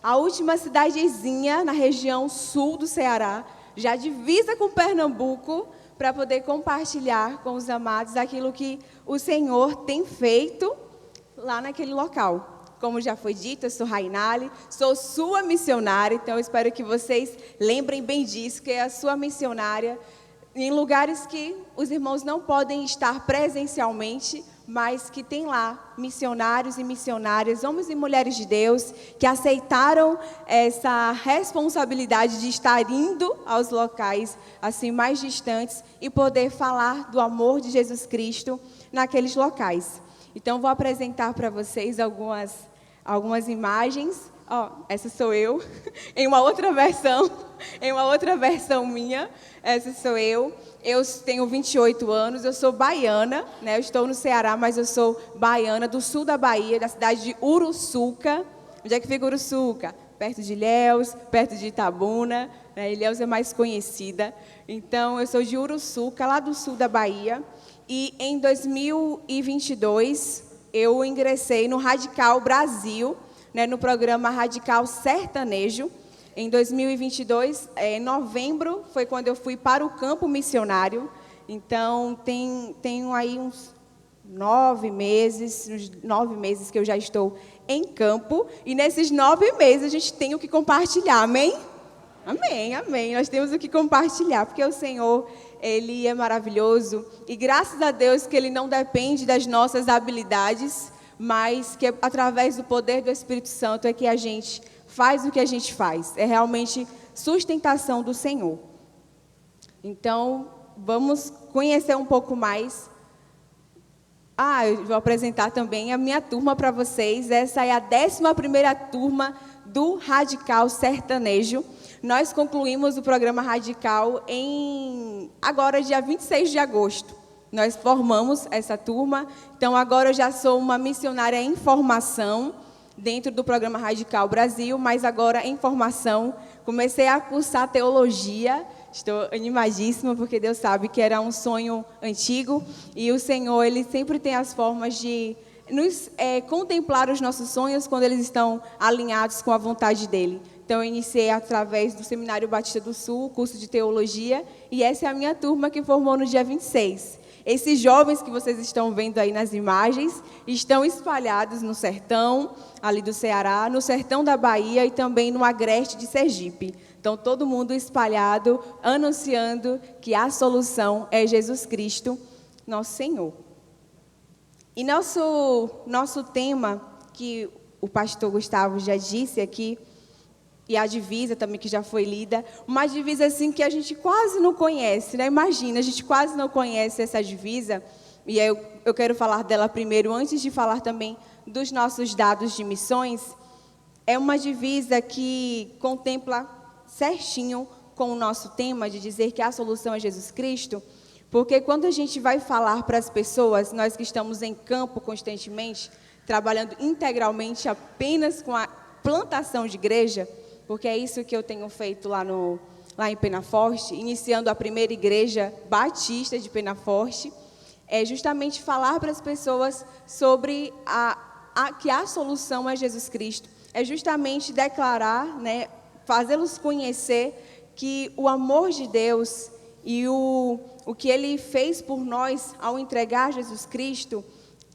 a última cidadezinha na região sul do Ceará, já divisa com Pernambuco, para poder compartilhar com os amados aquilo que o Senhor tem feito lá naquele local. Como já foi dito, eu sou Rainali, sou sua missionária, então eu espero que vocês lembrem bem disso, que é a sua missionária, em lugares que os irmãos não podem estar presencialmente, mas que tem lá missionários e missionárias, homens e mulheres de Deus, que aceitaram essa responsabilidade de estar indo aos locais assim mais distantes e poder falar do amor de Jesus Cristo naqueles locais. Então, vou apresentar para vocês algumas imagens. Essa sou eu, em uma outra versão minha, essa sou eu. Eu tenho 28 anos, eu sou baiana, né? Eu estou no Ceará, mas eu sou baiana, do sul da Bahia, da cidade de Uruçuca. Onde é que fica Uruçuca? Perto de Ilhéus, perto de Itabuna, né? Ilhéus é mais conhecida. Então, eu sou de Uruçuca, lá do sul da Bahia. E em 2022, eu ingressei no Radical Brasil, né, no programa Radical Sertanejo. Em 2022, em novembro, foi quando eu fui para o campo missionário. Então, tenho aí uns 9 meses que eu já estou em campo. E nesses 9 meses, a gente tem o que compartilhar, amém? Amém, amém. Nós temos o que compartilhar, porque o Senhor, Ele é maravilhoso. E graças a Deus que Ele não depende das nossas habilidades, mas que através do poder do Espírito Santo é que a gente faz o que a gente faz. É realmente sustentação do Senhor. Então, vamos conhecer um pouco mais. Eu vou apresentar também a minha turma para vocês. Essa é a 11ª turma do Radical Sertanejo. Nós concluímos o programa Radical agora, dia 26 de agosto. Nós formamos essa turma. Então, agora eu já sou uma missionária em formação dentro do programa Radical Brasil, mas agora em formação. Comecei a cursar teologia. Estou animadíssima, porque Deus sabe que era um sonho antigo. E o Senhor, Ele sempre tem as formas de nos contemplar os nossos sonhos quando eles estão alinhados com a vontade dEle. Então, eu iniciei através do Seminário Batista do Sul, curso de teologia, e essa é a minha turma que formou no dia 26. Esses jovens que vocês estão vendo aí nas imagens estão espalhados no sertão, ali do Ceará, no sertão da Bahia e também no agreste de Sergipe. Então, todo mundo espalhado, anunciando que a solução é Jesus Cristo, nosso Senhor. E nosso tema, que o pastor Gustavo já disse aqui, e a divisa também que já foi lida, uma divisa assim que a gente quase não conhece, né? Imagina, a gente quase não conhece essa divisa, e aí eu quero falar dela primeiro, antes de falar também dos nossos dados de missões. É uma divisa que contempla certinho com o nosso tema de dizer que a solução é Jesus Cristo, porque quando a gente vai falar para as pessoas, nós que estamos em campo constantemente, trabalhando integralmente apenas com a plantação de igreja, porque é isso que eu tenho feito lá em Penaforte, iniciando a primeira igreja batista de Penaforte, é justamente falar para as pessoas sobre que a solução é Jesus Cristo. É justamente declarar, né, fazê-los conhecer que o amor de Deus e o que Ele fez por nós ao entregar Jesus Cristo,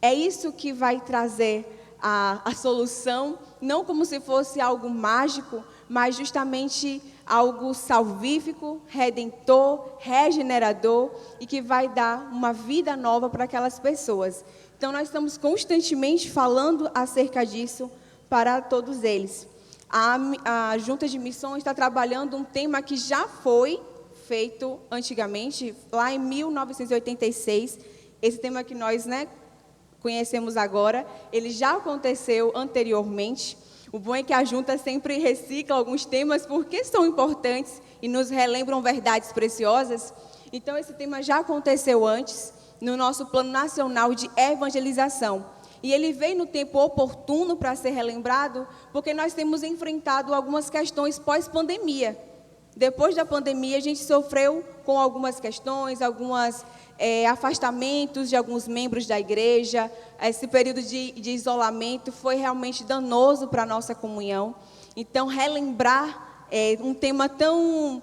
é isso que vai trazer a solução, não como se fosse algo mágico, mas justamente algo salvífico, redentor, regenerador e que vai dar uma vida nova para aquelas pessoas. Então, nós estamos constantemente falando acerca disso para todos eles. A Junta de Missões está trabalhando um tema que já foi feito antigamente, lá em 1986. Esse tema que nós, conhecemos agora, ele já aconteceu anteriormente. O bom é que a Junta sempre recicla alguns temas porque são importantes e nos relembram verdades preciosas. Então, esse tema já aconteceu antes, no nosso Plano Nacional de Evangelização. E ele veio no tempo oportuno para ser relembrado, porque nós temos enfrentado algumas questões pós-pandemia. Depois da pandemia, a gente sofreu com algumas questões, afastamentos de alguns membros da igreja. Esse período de isolamento foi realmente danoso para a nossa comunhão. Então, relembrar um tema tão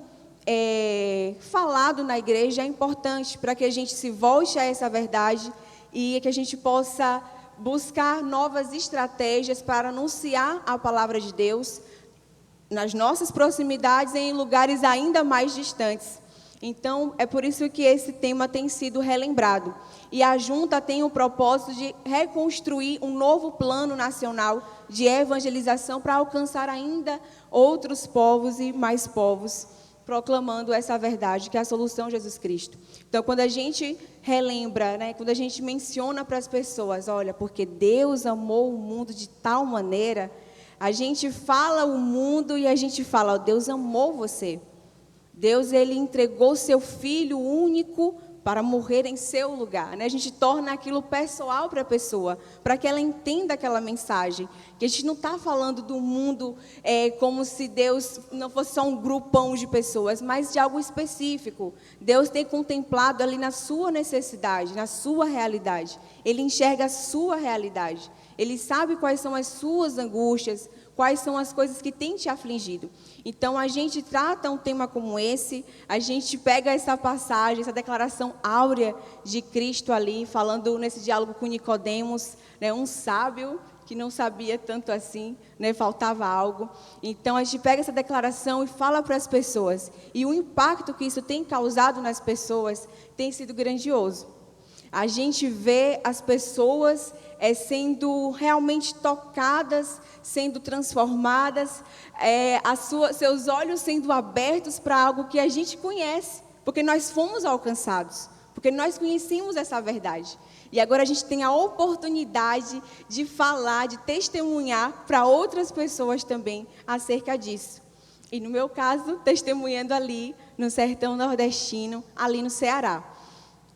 falado na igreja é importante para que a gente se volte a essa verdade e que a gente possa buscar novas estratégias para anunciar a palavra de Deus nas nossas proximidades e em lugares ainda mais distantes. Então, é por isso que esse tema tem sido relembrado. E a Junta tem o propósito de reconstruir um novo plano nacional de evangelização para alcançar ainda outros povos e mais povos, proclamando essa verdade, que é a solução Jesus Cristo. Então, quando a gente relembra, quando a gente menciona para as pessoas, olha, porque Deus amou o mundo de tal maneira, a gente fala o mundo e a gente fala, Deus amou você. Deus, Ele entregou seu Filho único para morrer em seu lugar. A gente torna aquilo pessoal para a pessoa, para que ela entenda aquela mensagem. Que a gente não está falando do mundo como se Deus não fosse só um grupão de pessoas, mas de algo específico. Deus tem contemplado ali na sua necessidade, na sua realidade. Ele enxerga a sua realidade. Ele sabe quais são as suas angústias, quais são as coisas que têm te afligido. Então, a gente trata um tema como esse, a gente pega essa passagem, essa declaração áurea de Cristo ali, falando nesse diálogo com Nicodemos, um sábio que não sabia tanto assim, faltava algo. Então, a gente pega essa declaração e fala para as pessoas. E o impacto que isso tem causado nas pessoas tem sido grandioso. A gente vê as pessoas sendo realmente tocadas, sendo transformadas, seus olhos sendo abertos para algo que a gente conhece, porque nós fomos alcançados, porque nós conhecemos essa verdade. E agora a gente tem a oportunidade de falar, de testemunhar para outras pessoas também acerca disso. E no meu caso, testemunhando ali no sertão nordestino, ali no Ceará.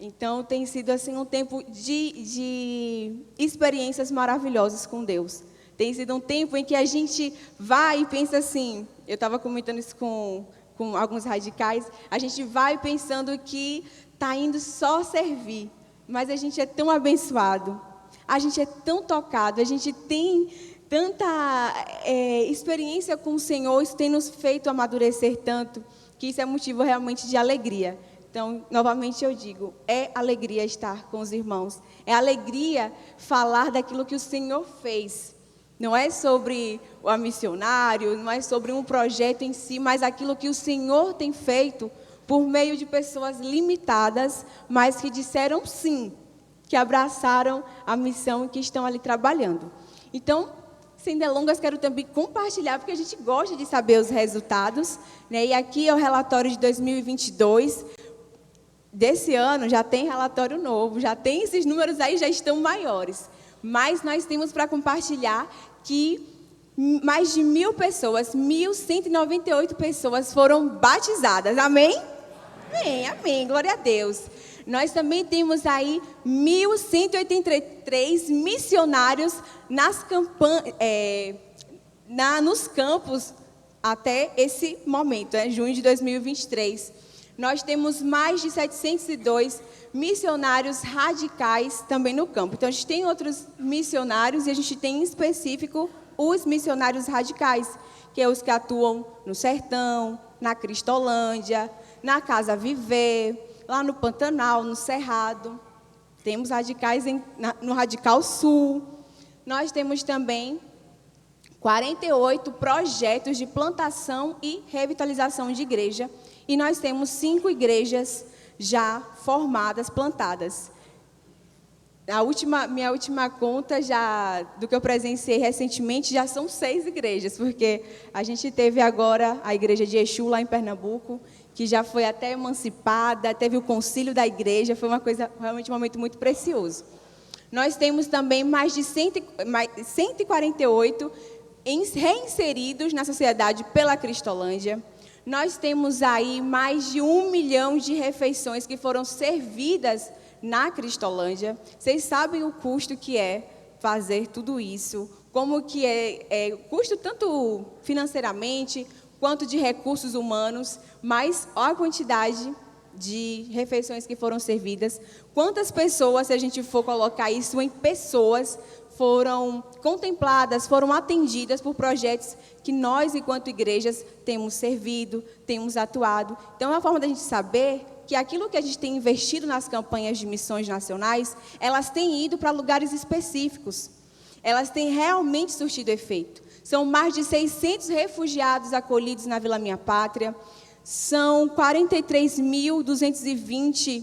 Então, tem sido assim um tempo de experiências maravilhosas com Deus. Tem sido um tempo em que a gente vai e pensa assim, eu estava comentando isso com alguns radicais, a gente vai pensando que está indo só servir, mas a gente é tão abençoado, a gente é tão tocado, a gente tem tanta experiência com o Senhor, isso tem nos feito amadurecer tanto, que isso é motivo realmente de alegria. Então, novamente eu digo, é alegria estar com os irmãos. É alegria falar daquilo que o Senhor fez. Não é sobre o missionário, não é sobre um projeto em si, mas aquilo que o Senhor tem feito por meio de pessoas limitadas, mas que disseram sim, que abraçaram a missão e que estão ali trabalhando. Então, sem delongas, quero também compartilhar, porque a gente gosta de saber os resultados. E aqui é o relatório de 2022. Desse ano já tem relatório novo, já tem esses números aí, já estão maiores. Mas nós temos para compartilhar que mais de 1.000 pessoas, 1.198 pessoas foram batizadas. Amém? Amém, amém, glória a Deus. Nós também temos aí 1.183 missionários nos campos até esse momento, junho de 2023. Nós temos mais de 702 missionários radicais também no campo. Então, a gente tem outros missionários e a gente tem em específico os missionários radicais, que é os que atuam no sertão, na Cristolândia, na Casa Viver, lá no Pantanal, no Cerrado. Temos radicais no Radical Sul. Nós temos também 48 projetos de plantação e revitalização de igreja. E nós temos 5 igrejas já formadas, plantadas. Minha última conta do que eu presenciei recentemente já são 6 igrejas, porque a gente teve agora a igreja de Exu lá em Pernambuco, que já foi até emancipada, teve o concílio da igreja, foi uma coisa, realmente um momento muito precioso. Nós temos também mais de 148 reinseridos na sociedade pela Cristolândia. Nós temos aí mais de 1 milhão de refeições que foram servidas na Cristolândia. Vocês sabem o custo que é fazer tudo isso, como que é custo tanto financeiramente quanto de recursos humanos, mas olha a quantidade de refeições que foram servidas. Quantas pessoas, se a gente for colocar isso em pessoas, foram contempladas, foram atendidas por projetos que nós, enquanto igrejas, temos servido, temos atuado. Então, é uma forma da gente saber que aquilo que a gente tem investido nas campanhas de missões nacionais, elas têm ido para lugares específicos. Elas têm realmente surtido efeito. São mais de 600 refugiados acolhidos na Vila Minha Pátria. São 43.220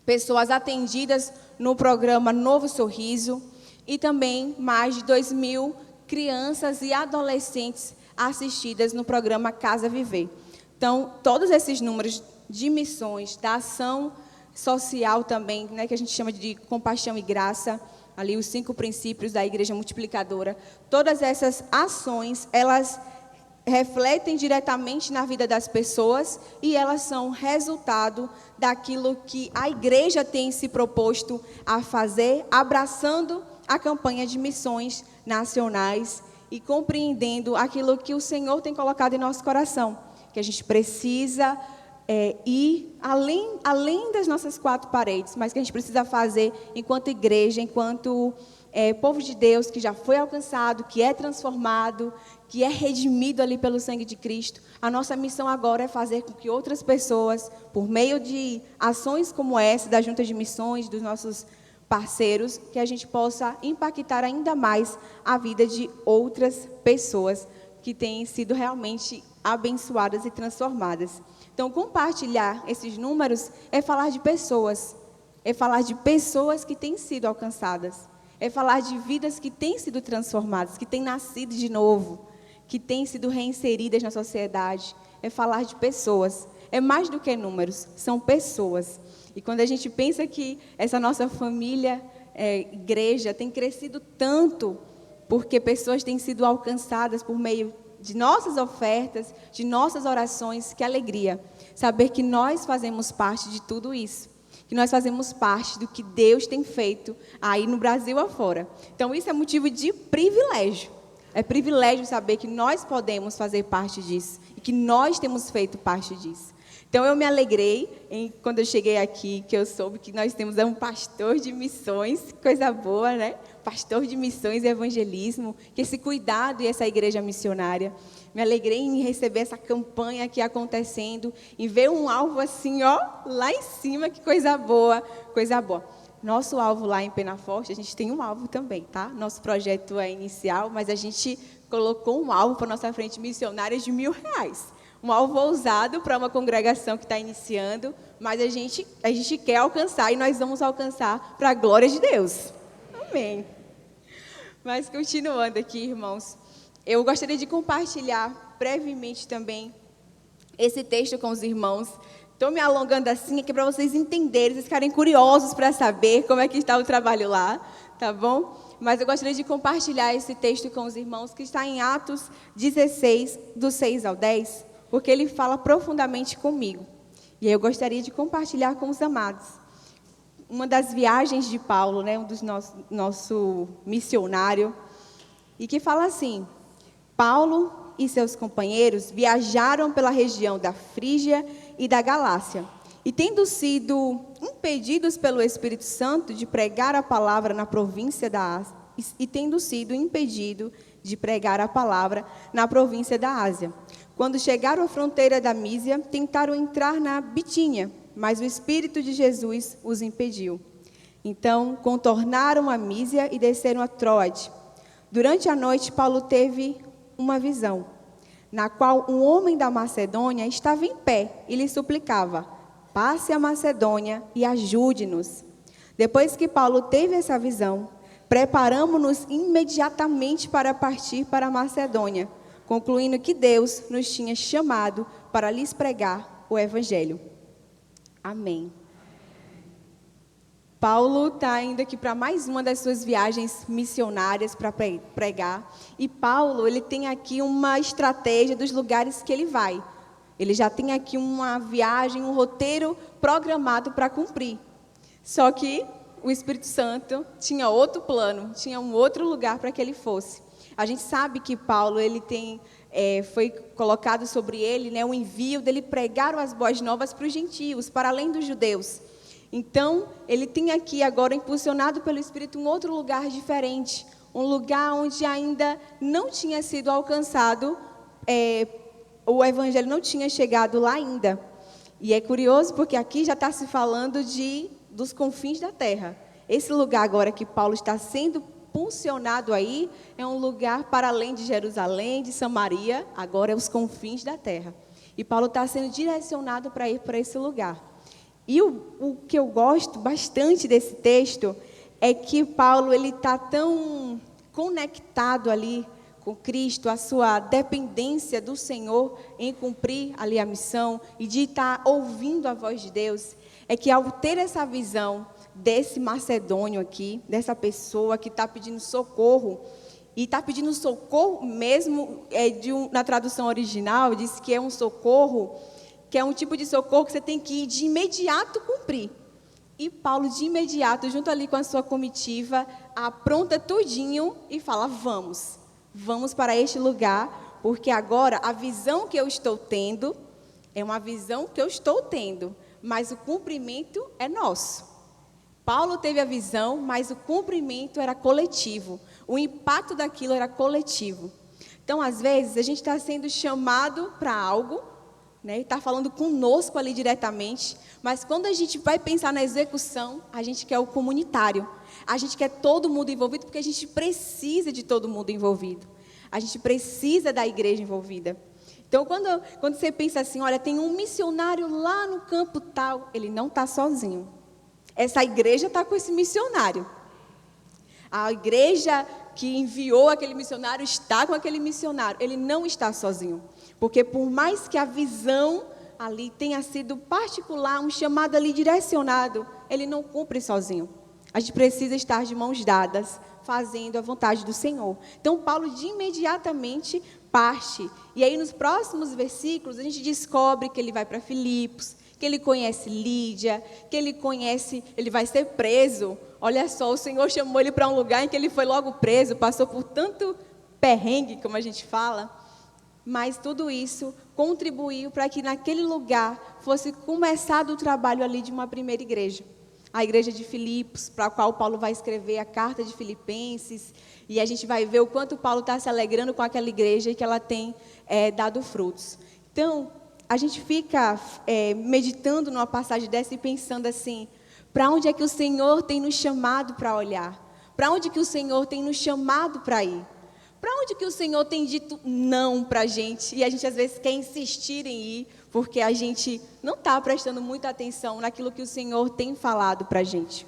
pessoas atendidas no programa Novo Sorriso. E também mais de 2.000 crianças e adolescentes assistidas no programa Casa Viver. Então, todos esses números de missões, da ação social também, né, que a gente chama de compaixão e graça, ali os 5 princípios da Igreja Multiplicadora, todas essas ações, elas refletem diretamente na vida das pessoas e elas são resultado daquilo que a igreja tem se proposto a fazer, abraçando a campanha de missões nacionais e compreendendo aquilo que o Senhor tem colocado em nosso coração, que a gente precisa ir além das nossas 4 paredes, mas que a gente precisa fazer enquanto igreja, enquanto povo de Deus que já foi alcançado, que é transformado, que é redimido ali pelo sangue de Cristo. A nossa missão agora é fazer com que outras pessoas, por meio de ações como essa, da Junta de Missões, dos nossos parceiros, que a gente possa impactar ainda mais a vida de outras pessoas que têm sido realmente abençoadas e transformadas. Então, compartilhar esses números é falar de pessoas que têm sido alcançadas, é falar de vidas que têm sido transformadas, que têm nascido de novo, que têm sido reinseridas na sociedade, é falar de pessoas, é mais do que números, são pessoas. E quando a gente pensa que essa nossa família, igreja, tem crescido tanto, porque pessoas têm sido alcançadas por meio de nossas ofertas, de nossas orações, que alegria saber que nós fazemos parte de tudo isso, que nós fazemos parte do que Deus tem feito aí no Brasil afora. Então, isso é motivo de privilégio. É privilégio saber que nós podemos fazer parte disso e que nós temos feito parte disso. Então, eu me alegrei quando eu cheguei aqui, que eu soube que nós temos um pastor de missões, coisa boa, né? Pastor de missões e evangelismo, que esse cuidado e essa igreja missionária. Me alegrei em receber essa campanha aqui acontecendo, em ver um alvo assim, ó, lá em cima, que coisa boa, coisa boa. Nosso alvo lá em Penaforte, a gente tem um alvo também, tá? Nosso projeto é inicial, mas a gente colocou um alvo para a nossa frente missionária de R$1.000. Um alvo ousado para uma congregação que está iniciando, mas a gente quer alcançar e nós vamos alcançar para a glória de Deus. Amém. Mas continuando aqui, irmãos, eu gostaria de compartilhar brevemente também esse texto com os irmãos. Estou me alongando assim aqui para vocês entenderem, vocês ficarem curiosos para saber como é que está o trabalho lá, tá bom? Mas eu gostaria de compartilhar esse texto com os irmãos, que está em Atos 16, do 6 ao 10, porque ele fala profundamente comigo. E aí eu gostaria de compartilhar com os amados. Uma das viagens de Paulo, né, um dos nosso missionário, e que fala assim: Paulo e seus companheiros viajaram pela região da Frígia e da Galácia, e tendo sido impedidos pelo Espírito Santo de pregar a palavra na província da Ásia, quando chegaram à fronteira da Mísia, tentaram entrar na Bitínia, mas o Espírito de Jesus os impediu. Então, contornaram a Mísia e desceram a Troade. Durante a noite, Paulo teve uma visão, na qual um homem da Macedônia estava em pé e lhe suplicava: passe a Macedônia e ajude-nos. Depois que Paulo teve essa visão, preparamo-nos imediatamente para partir para a Macedônia, concluindo que Deus nos tinha chamado para lhes pregar o Evangelho. Amém. Paulo está indo aqui para mais uma das suas viagens missionárias para pregar. E Paulo, ele tem aqui uma estratégia dos lugares que ele vai. Ele já tem aqui uma viagem, um roteiro programado para cumprir. Só que o Espírito Santo tinha outro plano, tinha um outro lugar para que ele fosse. A gente sabe que Paulo, ele foi colocado sobre ele, né, o envio dele pregar as boas novas para os gentios, para além dos judeus. Então, ele tem aqui agora, impulsionado pelo Espírito, um outro lugar diferente, um lugar onde ainda não tinha sido alcançado, o evangelho não tinha chegado lá ainda. E é curioso porque aqui já está se falando dos confins da terra. Esse lugar agora que Paulo está sendo impulsionado aí, é um lugar para além de Jerusalém, de Samaria, agora é os confins da terra. E Paulo está sendo direcionado para ir para esse lugar. E o que eu gosto bastante desse texto é que Paulo ele está tão conectado ali com Cristo, a sua dependência do Senhor em cumprir ali a missão e de estar ouvindo a voz de Deus, é que ao ter essa visão desse macedônio aqui, dessa pessoa que está pedindo socorro, e está pedindo socorro mesmo, na tradução original, diz que é um socorro, que é um tipo de socorro que você tem que ir de imediato cumprir. E Paulo, de imediato, junto ali com a sua comitiva, apronta tudinho e fala, vamos para este lugar, porque agora a visão que eu estou tendo, é uma visão que eu estou tendo, mas o cumprimento é nosso. Paulo teve a visão, mas o cumprimento era coletivo. O impacto daquilo era coletivo. Então, às vezes, a gente está sendo chamado para algo, né, e está falando conosco ali diretamente, mas quando a gente vai pensar na execução, a gente quer o comunitário. A gente quer todo mundo envolvido, porque a gente precisa de todo mundo envolvido. A gente precisa da igreja envolvida. Então, quando você pensa assim, olha, tem um missionário lá no campo tal, ele não está sozinho. Essa igreja está com esse missionário. A igreja que enviou aquele missionário está com aquele missionário. Ele não está sozinho. Porque por mais que a visão ali tenha sido particular, um chamado ali direcionado, ele não cumpre sozinho. A gente precisa estar de mãos dadas, fazendo a vontade do Senhor. Então, Paulo de imediatamente parte. E aí, nos próximos versículos, a gente descobre que ele vai para Filipos, que ele conhece Lídia, que ele vai ser preso. Olha só, o Senhor chamou ele para um lugar em que ele foi logo preso, passou por tanto perrengue, como a gente fala, mas tudo isso contribuiu para que naquele lugar fosse começado o trabalho ali de uma primeira igreja. A igreja de Filipos, para a qual Paulo vai escrever a carta de Filipenses, e a gente vai ver o quanto Paulo está se alegrando com aquela igreja e que ela tem dado frutos. Então, a gente fica meditando numa passagem dessa e pensando assim, para onde é que o Senhor tem nos chamado para olhar? Para onde que o Senhor tem nos chamado para ir? Para onde que o Senhor tem dito não para a gente? E a gente às vezes quer insistir em ir, porque a gente não está prestando muita atenção naquilo que o Senhor tem falado para a gente.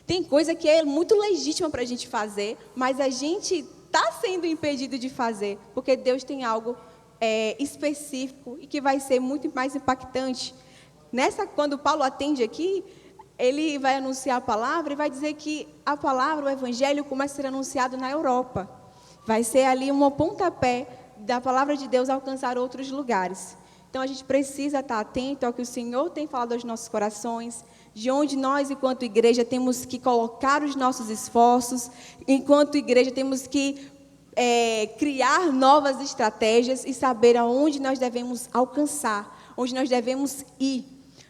Tem coisa que é muito legítima para a gente fazer, mas a gente está sendo impedido de fazer, porque Deus tem algo específico e que vai ser muito mais impactante. Quando Paulo atende aqui, ele vai anunciar a palavra e vai dizer que a palavra, o evangelho, começa a ser anunciado na Europa. Vai ser ali um pontapé da palavra de Deus alcançar outros lugares. Então, a gente precisa estar atento ao que o Senhor tem falado aos nossos corações, de onde nós, enquanto igreja, temos que colocar os nossos esforços, enquanto igreja, temos que criar novas estratégias e saber aonde nós devemos alcançar, onde nós devemos ir.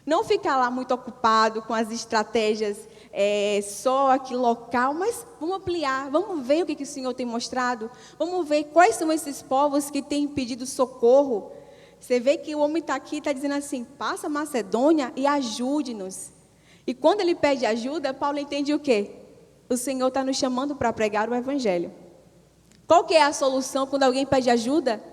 Não ficar lá muito ocupado com as estratégias só aqui local, mas vamos ampliar, vamos ver o que o Senhor tem mostrado, vamos ver quais são esses povos que têm pedido socorro. Você vê que o homem está aqui, está dizendo assim, passa a Macedônia e ajude-nos. E quando ele pede ajuda, Paulo entende o quê? O Senhor está nos chamando para pregar o evangelho. Qual que é a solução quando alguém pede ajuda?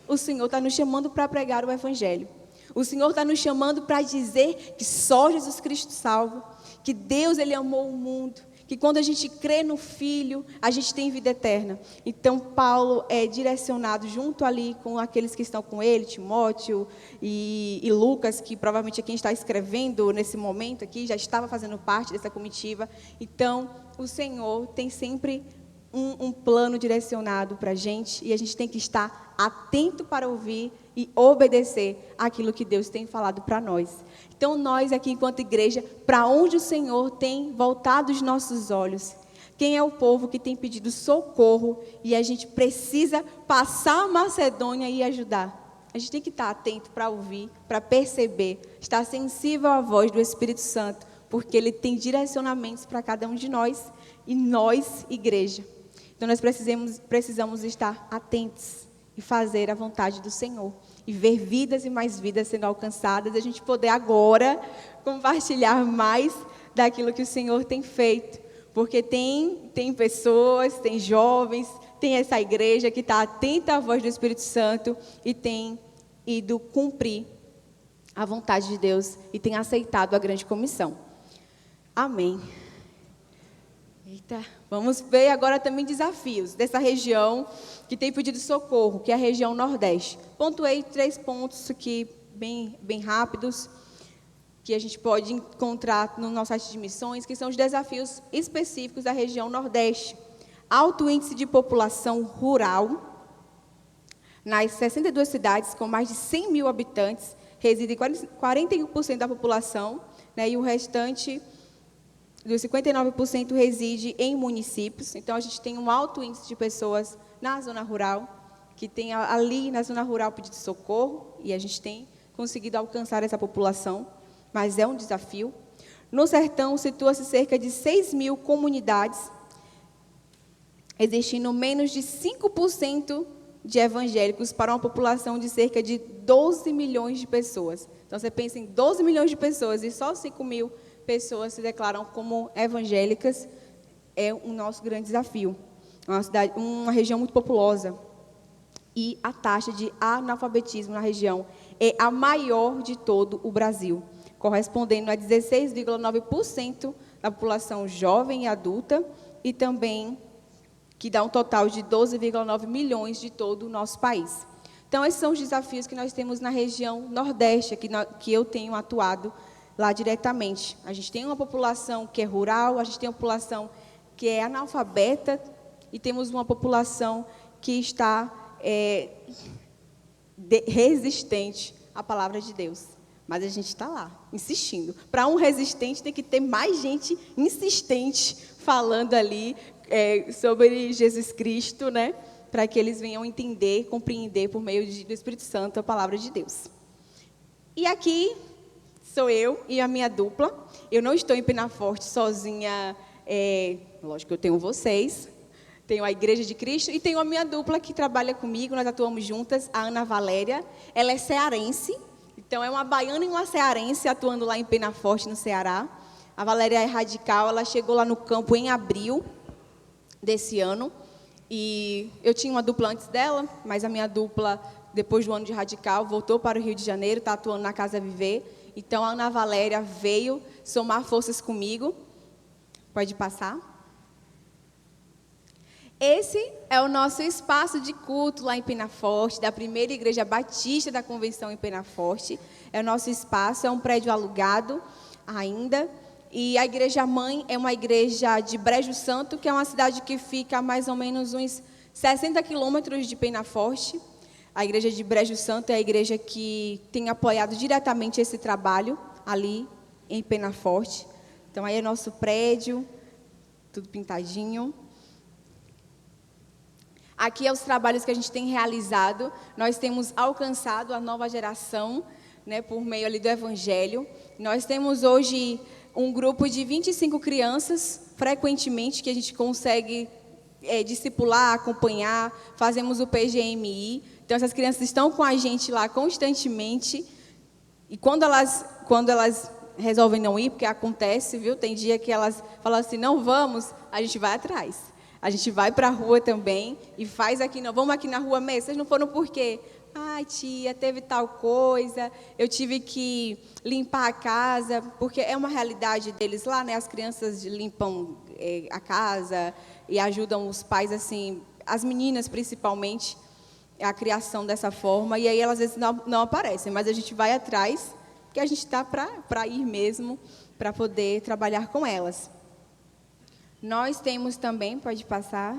O Senhor está nos chamando para pregar o evangelho. O Senhor está nos chamando para dizer que só Jesus Cristo salva, que Deus ele amou o mundo, que quando a gente crê no Filho, a gente tem vida eterna. Então, Paulo é direcionado junto ali com aqueles que estão com ele, Timóteo e Lucas, que provavelmente é quem está escrevendo nesse momento aqui, já estava fazendo parte dessa comitiva. Então, o Senhor tem sempre um plano direcionado para a gente, e a gente tem que estar atento para ouvir e obedecer aquilo que Deus tem falado para nós. Então, nós aqui, enquanto igreja, para onde o Senhor tem voltado os nossos olhos? Quem é o povo que tem pedido socorro e a gente precisa passar a Macedônia e ajudar? A gente tem que estar atento para ouvir, para perceber, estar sensível à voz do Espírito Santo, porque Ele tem direcionamentos para cada um de nós, e nós, igreja. Então, nós precisamos estar atentos e fazer a vontade do Senhor, e ver vidas e mais vidas sendo alcançadas, e a gente poder agora compartilhar mais daquilo que o Senhor tem feito, porque tem pessoas, tem jovens, tem essa igreja que está atenta à voz do Espírito Santo e tem ido cumprir a vontade de Deus e tem aceitado a grande comissão. Amém. Eita, vamos ver agora também desafios dessa região que tem pedido socorro, que é a região Nordeste. Pontuei 3 pontos aqui bem rápidos, que a gente pode encontrar no nosso site de missões, que são os desafios específicos da região Nordeste. Alto índice de população rural. Nas 62 cidades com mais de 100 mil habitantes, residem 41% da população, né, e o restante dos 59% reside em municípios. Então, a gente tem um alto índice de pessoas na zona rural, que tem ali na zona rural pedido socorro, e a gente tem conseguido alcançar essa população, mas é um desafio. No sertão, situa-se cerca de 6 mil comunidades, existindo menos de 5% de evangélicos para uma população de cerca de 12 milhões de pessoas. Então, você pensa em 12 milhões de pessoas e só 5 mil pessoas se declaram como evangélicas, é o nosso grande desafio. Uma região muito populosa. E a taxa de analfabetismo na região é a maior de todo o Brasil, correspondendo a 16,9% da população jovem e adulta, e também que dá um total de 12,9 milhões de todo o nosso país. Então, esses são os desafios que nós temos na região Nordeste, que eu tenho atuado lá diretamente. A gente tem uma população que é rural, a gente tem uma população que é analfabeta, e temos uma população que está resistente à palavra de Deus. Mas a gente está lá, insistindo. Para um resistente, tem que ter mais gente insistente falando ali sobre Jesus Cristo, né? Para que eles venham entender, compreender por meio do Espírito Santo a palavra de Deus. E aqui sou eu e a minha dupla. Eu não estou em Penaforte sozinha, lógico que eu tenho vocês, tenho a Igreja de Cristo e tenho a minha dupla que trabalha comigo, nós atuamos juntas, a Ana Valéria. Ela é cearense, então é uma baiana e uma cearense atuando lá em Penaforte, no Ceará. A Valéria é radical, ela chegou lá no campo em abril desse ano, e eu tinha uma dupla antes dela, mas a minha dupla, depois do ano de radical, voltou para o Rio de Janeiro, está atuando na Casa Viver. Então, a Ana Valéria veio somar forças comigo. Pode passar. Esse é o nosso espaço de culto lá em Penaforte, da primeira Igreja Batista da Convenção em Penaforte. É o nosso espaço, é um prédio alugado ainda. E a Igreja Mãe é uma igreja de Brejo Santo, que é uma cidade que fica a mais ou menos uns 60 quilômetros de Penaforte. A Igreja de Brejo Santo é a igreja que tem apoiado diretamente esse trabalho ali em Penaforte. Então, aí é nosso prédio, tudo pintadinho. Aqui é os trabalhos que a gente tem realizado. Nós temos alcançado a nova geração, né, por meio ali do Evangelho. Nós temos hoje um grupo de 25 crianças, frequentemente, que a gente consegue discipular, acompanhar. Fazemos o PGMI. Então, essas crianças estão com a gente lá constantemente. E quando elas resolvem não ir, porque acontece, viu? Tem dia que elas falam assim, não vamos, a gente vai atrás. A gente vai para a rua também e faz aqui, não, vamos aqui na rua mesmo. Vocês não foram por quê? Ai, tia, teve tal coisa, eu tive que limpar a casa, porque é uma realidade deles lá, né? As crianças limpam a casa e ajudam os pais, assim, as meninas principalmente, a criação dessa forma, e aí elas às vezes não aparecem, mas a gente vai atrás, porque a gente está para ir mesmo, para poder trabalhar com elas. Nós temos também, pode passar,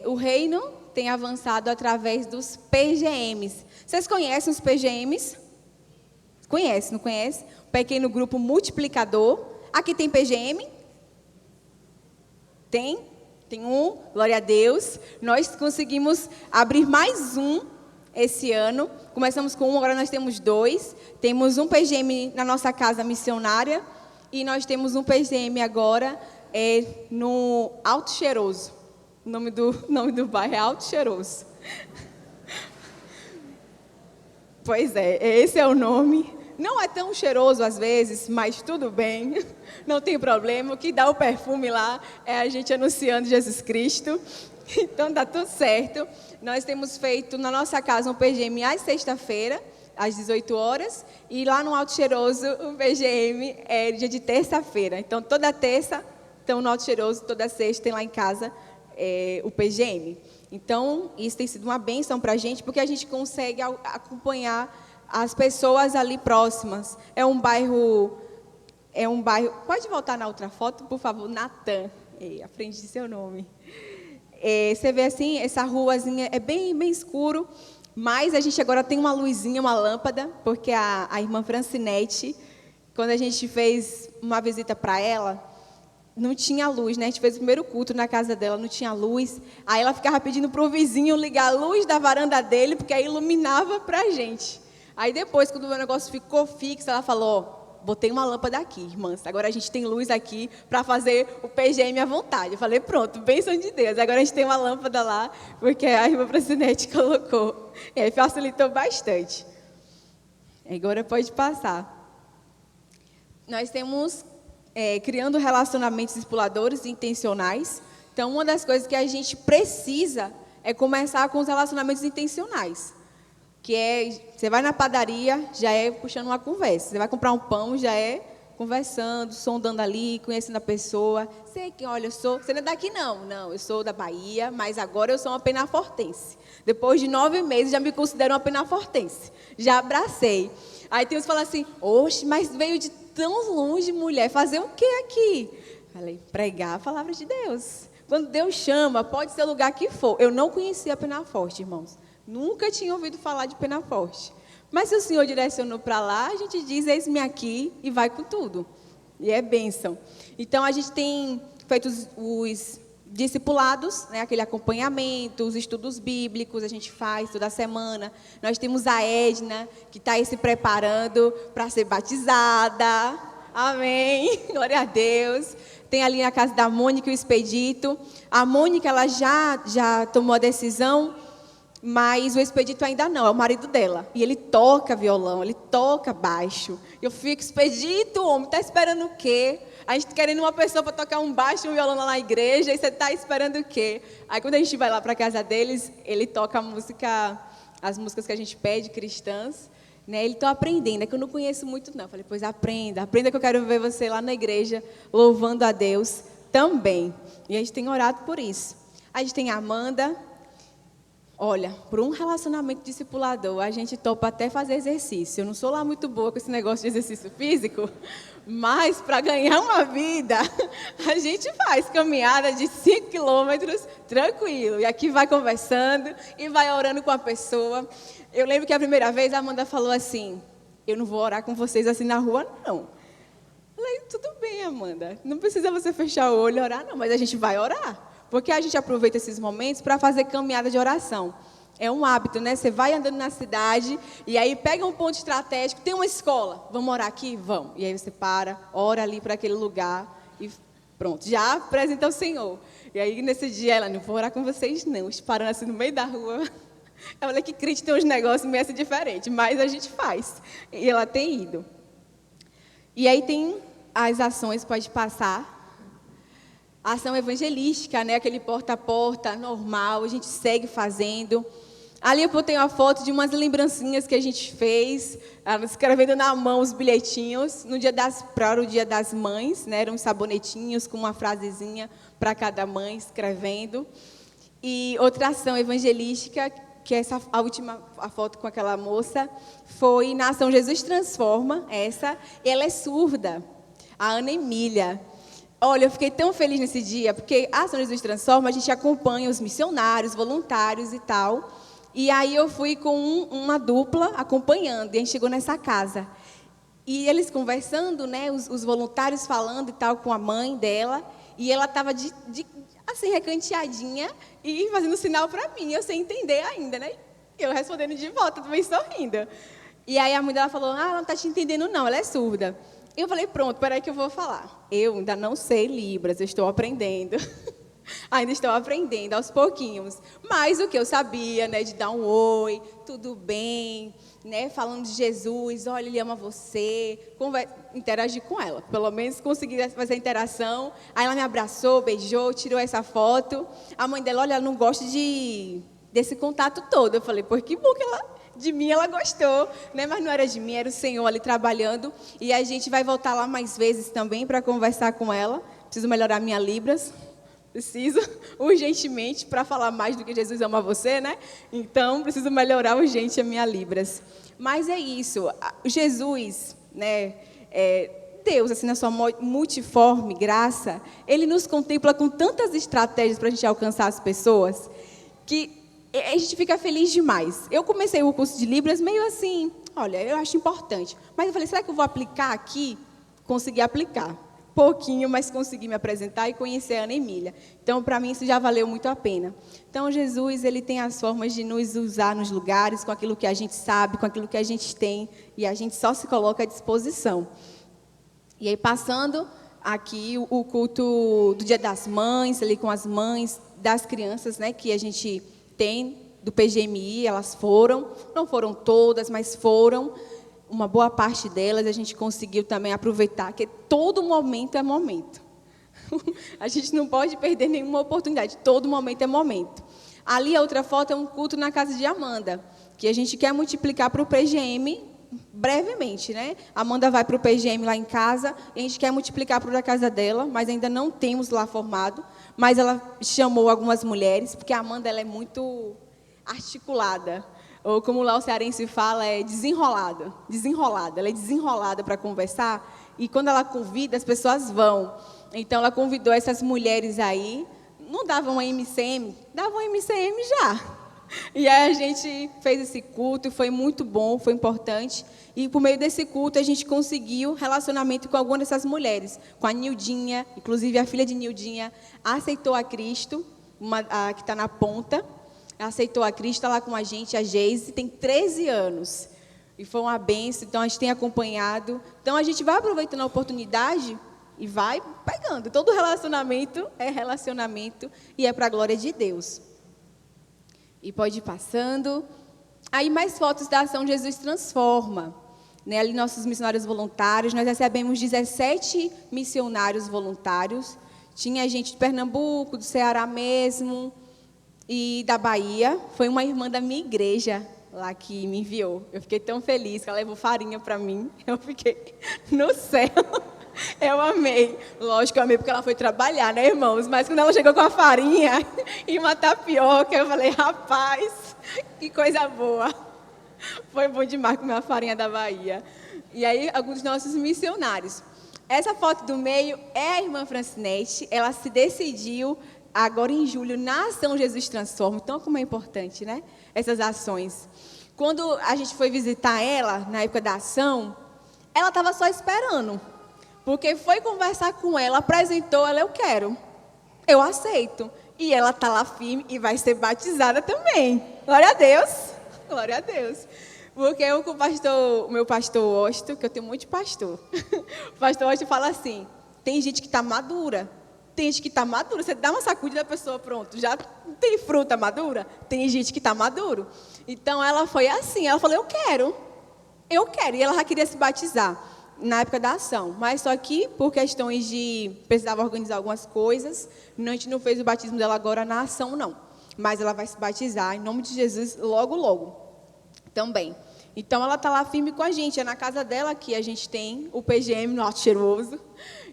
o reino tem avançado através dos PGMs. Vocês conhecem os PGMs? Conhece, não conhece? Pequeno grupo multiplicador. Aqui tem PGM? Tem? Tem um, glória a Deus. Nós conseguimos abrir mais um esse ano. Começamos com um, agora nós temos 2. Temos um PGM na nossa casa missionária, E nós temos um PGM agora no Alto Cheiroso. O nome do bairro é Alto Cheiroso. Pois é, esse é o nome. Não é tão cheiroso às vezes, mas tudo bem, não tem problema. O que dá o perfume lá é a gente anunciando Jesus Cristo. Então dá tudo certo. Nós temos feito na nossa casa um PGM às sexta-feira, às 18 horas. E lá no Alto Cheiroso, o PGM é dia de terça-feira. Então toda terça, no Alto Cheiroso, toda sexta tem lá em casa o PGM. Então, isso tem sido uma bênção para a gente, porque a gente consegue acompanhar as pessoas ali próximas. É um bairro... Pode voltar na outra foto, por favor? Natan. Aprende seu nome. Você vê assim, essa ruazinha é bem, bem escuro, mas a gente agora tem uma luzinha, uma lâmpada, porque a irmã Francinete, quando a gente fez uma visita para ela, não tinha luz, né? A gente fez o primeiro culto na casa dela, não tinha luz. Aí ela ficava pedindo para o vizinho ligar a luz da varanda dele, porque aí iluminava para a gente. Aí depois, quando o negócio ficou fixo, ela falou, botei uma lâmpada aqui, irmãs. Agora a gente tem luz aqui para fazer o PGM à vontade. Eu falei, pronto, bênção de Deus. Agora a gente tem uma lâmpada lá, porque a irmã Francinete colocou. E aí facilitou bastante. Agora pode passar. Nós temos... criando relacionamentos discipuladores e intencionais. Então, uma das coisas que a gente precisa é começar com os relacionamentos intencionais. Que você vai na padaria, já é puxando uma conversa. Você vai comprar um pão, já é conversando, sondando ali, conhecendo a pessoa. Sei quem, olha, você não é daqui não. Não, eu sou da Bahia, mas agora eu sou uma penafortense. Depois de 9 meses, já me considero uma penafortense. Já abracei. Aí tem uns que falam assim, oxe, mas veio de tão longe, mulher, fazer o que aqui? Falei, pregar a palavra de Deus. Quando Deus chama, pode ser o lugar que for. Eu não conhecia Penaforte, irmãos. Nunca tinha ouvido falar de Penaforte. Mas se o Senhor direcionou para lá, a gente diz, eis-me aqui e vai com tudo. E é bênção. Então, a gente tem feito os discipulados, né, aquele acompanhamento, os estudos bíblicos, a gente faz toda semana. Nós temos a Edna, que está aí se preparando para ser batizada. Amém. Glória a Deus. Tem ali na casa da Mônica o Expedito. A Mônica, ela já tomou a decisão, mas o Expedito ainda não, é o marido dela. E ele toca violão, ele toca baixo. Eu fico, Expedito, homem, está esperando o quê? A gente querendo uma pessoa para tocar um baixo e um violão lá na igreja, e você está esperando o quê? Aí quando a gente vai lá para a casa deles, ele toca as músicas que a gente pede, cristãs. Né? Ele está aprendendo, é que eu não conheço muito não. Falei, pois aprenda que eu quero ver você lá na igreja, louvando a Deus também. E a gente tem orado por isso. A gente tem a Amanda. Olha, por um relacionamento discipulador, a gente topa até fazer exercício. Eu não sou lá muito boa com esse negócio de exercício físico, mas para ganhar uma vida, a gente faz caminhada de 5 quilômetros tranquilo. E aqui vai conversando e vai orando com a pessoa. Eu lembro que a primeira vez a Amanda falou assim, eu não vou orar com vocês assim na rua, não. Eu falei, tudo bem, Amanda, não precisa você fechar o olho e orar, não, mas a gente vai orar. Porque a gente aproveita esses momentos para fazer caminhada de oração. É um hábito, né? Você vai andando na cidade e aí pega um ponto estratégico, tem uma escola, vamos orar aqui? Vamos. E aí você para, ora ali para aquele lugar e pronto, já apresenta ao Senhor. E aí nesse dia ela, não vou orar com vocês não, parando assim no meio da rua. Eu falei que crente tem uns negócios meio assim diferentes, mas a gente faz. E ela tem ido. E aí tem as ações, pode passar. A ação evangelística, né? Aquele porta a porta, normal, a gente segue fazendo. Ali eu botei uma foto de umas lembrancinhas que a gente fez, escrevendo na mão os bilhetinhos, para o Dia das Mães, né? Eram uns sabonetinhos com uma frasezinha para cada mãe, escrevendo. E outra ação evangelística, que é a foto com aquela moça, foi na ação Jesus Transforma, ela é surda, a Ana Emília. Olha, eu fiquei tão feliz nesse dia, porque a Ação Jesus Transforma, a gente acompanha os missionários, voluntários e tal. E aí eu fui com uma dupla acompanhando, e a gente chegou nessa casa. E eles conversando, né, os voluntários falando e tal com a mãe dela, e ela estava assim, recanteadinha e fazendo sinal para mim, eu sem entender ainda, né? Eu respondendo de volta, também sorrindo. E aí a mãe dela falou, ela não está te entendendo não, ela é surda. Eu falei, pronto, peraí que eu vou falar. Eu ainda não sei Libras, eu estou aprendendo. Ainda estou aprendendo aos pouquinhos. Mas o que eu sabia, né, de dar um oi, tudo bem, né, falando de Jesus, olha, ele ama você, interagir com ela. Pelo menos consegui fazer a interação. Aí ela me abraçou, beijou, tirou essa foto. A mãe dela, olha, ela não gosta desse contato todo. Eu falei, pô, que bom que de mim ela gostou, né? Mas não era de mim, era o Senhor ali trabalhando. E a gente vai voltar lá mais vezes também para conversar com ela. Preciso melhorar minha Libras. Preciso, urgentemente, para falar mais do que Jesus ama você, né? Então, preciso melhorar urgente a minha Libras. Mas é isso, Jesus, né? Deus, assim, na sua multiforme graça, Ele nos contempla com tantas estratégias para a gente alcançar as pessoas, que a gente fica feliz demais. Eu comecei o curso de Libras meio assim, olha, eu acho importante. Mas eu falei, será que eu vou aplicar aqui? Consegui aplicar. Pouquinho, mas consegui me apresentar e conhecer a Ana Emília. Então, para mim, isso já valeu muito a pena. Então, Jesus, Ele tem as formas de nos usar nos lugares, com aquilo que a gente sabe, com aquilo que a gente tem, e a gente só se coloca à disposição. E aí, passando aqui o culto do Dia das Mães, ali com as mães das crianças, né, que a gente tem do PGMI, elas não foram todas, mas foram. Uma boa parte delas a gente conseguiu também aproveitar, que todo momento é momento. A gente não pode perder nenhuma oportunidade, todo momento é momento. Ali a outra foto é um culto na casa de Amanda, que a gente quer multiplicar para o PGM brevemente, né? Amanda vai para o PGM lá em casa, e a gente quer multiplicar para a casa dela, mas ainda não temos lá formado. Mas ela chamou algumas mulheres, porque a Amanda ela é muito articulada. Ou como lá o cearense fala, é desenrolada. Ela é desenrolada para conversar. E quando ela convida, as pessoas vão. Então, ela convidou essas mulheres aí. Não davam uma MCM? Davam uma MCM já. E aí a gente fez esse culto, foi muito bom, foi importante. E por meio desse culto a gente conseguiu relacionamento com algumas dessas mulheres. Com a Nildinha, inclusive a filha de Nildinha aceitou a Cristo, a que está na ponta. Aceitou a Cristo, está lá com a gente, a Geise, tem 13 anos. E foi uma bênção, então a gente tem acompanhado. Então a gente vai aproveitando a oportunidade e vai pegando. Todo relacionamento é relacionamento e é para a glória de Deus. E pode ir passando. Aí mais fotos da ação Jesus Transforma. Né, ali nossos missionários voluntários, nós recebemos 17 missionários voluntários. Tinha gente de Pernambuco, do Ceará mesmo, e da Bahia. Foi uma irmã da minha igreja lá que me enviou. Eu fiquei tão feliz que ela levou farinha para mim. Eu fiquei no céu. Eu amei. Lógico, eu amei porque ela foi trabalhar, né, irmãos? Mas quando ela chegou com a farinha e uma tapioca, eu falei, rapaz, que coisa boa. Foi bom demais comer a farinha da Bahia. E aí, alguns dos nossos missionários. Essa foto do meio é a irmã Francinete. Ela se decidiu, agora em julho, na ação Jesus Transforma. Então, como é importante, né? Essas ações. Quando a gente foi visitar ela, na época da ação, ela estava só esperando. Porque foi conversar com ela, apresentou ela, eu quero, eu aceito. E ela está lá firme e vai ser batizada também. Glória a Deus, glória a Deus. Porque o meu pastor Osto, que eu tenho um monte de pastor, o pastor Osto fala assim, tem gente que está madura, tem gente que está madura, você dá uma sacudida da pessoa, pronto, já tem fruta madura? Tem gente que está maduro. Então ela foi assim, ela falou, eu quero, e ela já queria se batizar. Na época da ação, mas só que por questões de precisava organizar algumas coisas, a gente não fez o batismo dela agora na ação não, mas ela vai se batizar em nome de Jesus logo logo também. Então ela está lá firme com a gente, é na casa dela que a gente tem o PGM no Alto Cheiroso.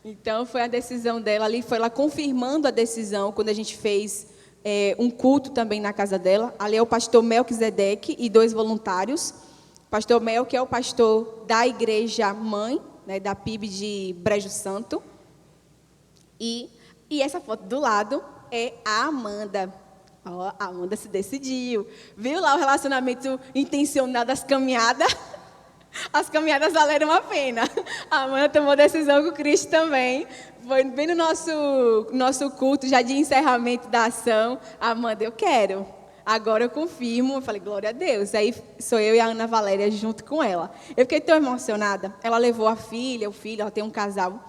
Então foi a decisão dela ali, foi ela confirmando a decisão quando a gente fez um culto também na casa dela. Ali é o pastor Melquisedeque e 2 voluntários. Pastor Mel, que é o pastor da igreja mãe, né, da PIB de Brejo Santo. E essa foto do lado é a Amanda. Ó, a Amanda se decidiu. Viu lá o relacionamento intencional das caminhadas? As caminhadas valeram a pena. A Amanda tomou decisão com o Cristo também. Foi bem no nosso culto já de encerramento da ação. Amanda, eu quero. agora eu confirmo. Eu falei, glória a Deus. Aí sou eu e a Ana Valéria junto com ela. Eu fiquei tão emocionada. Ela levou a filha, o filho, ela tem um casal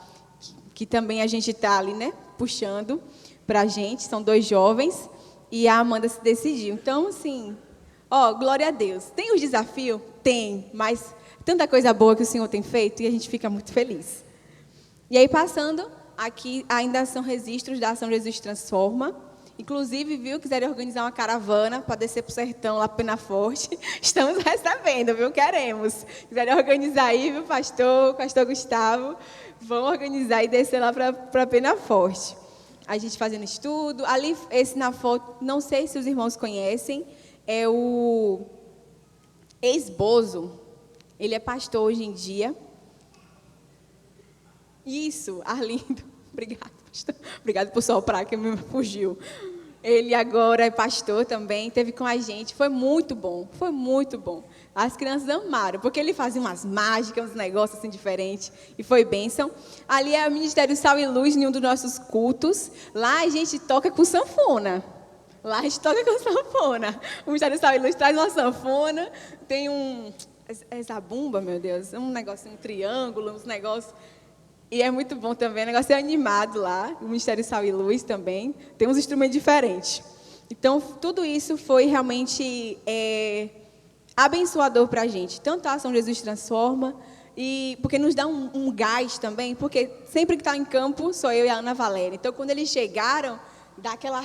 que também a gente está ali, né, puxando para a gente. São 2 jovens e a Amanda se decidiu. Então, assim, glória a Deus. Tem os desafios? Tem, mas tanta coisa boa que o Senhor tem feito e a gente fica muito feliz. E aí, passando, aqui ainda são registros da Ação Jesus Transforma. Inclusive, viu, quiserem organizar uma caravana para descer para o sertão, lá para Penaforte, estamos recebendo, viu, queremos. Quiserem organizar aí, viu, pastor Gustavo, vão organizar e descer lá para Penaforte. A gente fazendo estudo. Ali, esse na foto, não sei se os irmãos conhecem, é o ex-Bozo. Ele é pastor hoje em dia. Isso, Arlindo. Obrigada, pastor. Obrigada por soprar, que me fugiu. Ele agora é pastor também, esteve com a gente. Foi muito bom, foi muito bom. As crianças amaram, porque ele fazia umas mágicas, uns negócios assim diferentes, e foi bênção. Ali é o Ministério Sal e Luz, em um dos nossos cultos. Lá a gente toca com sanfona. Lá a gente toca com sanfona. O Ministério Sal e Luz traz uma sanfona, tem essa bomba, meu Deus, um negócio, um triângulo, uns negócios. E é muito bom também, o negócio é animado lá, o Ministério Sal e Luz também, tem uns instrumentos diferentes. Então, tudo isso foi realmente abençoador para a gente, tanto a Ação Jesus Transforma, e porque nos dá um gás também, porque sempre que está em campo, sou eu e a Ana Valéria. Então, quando eles chegaram, dá aquela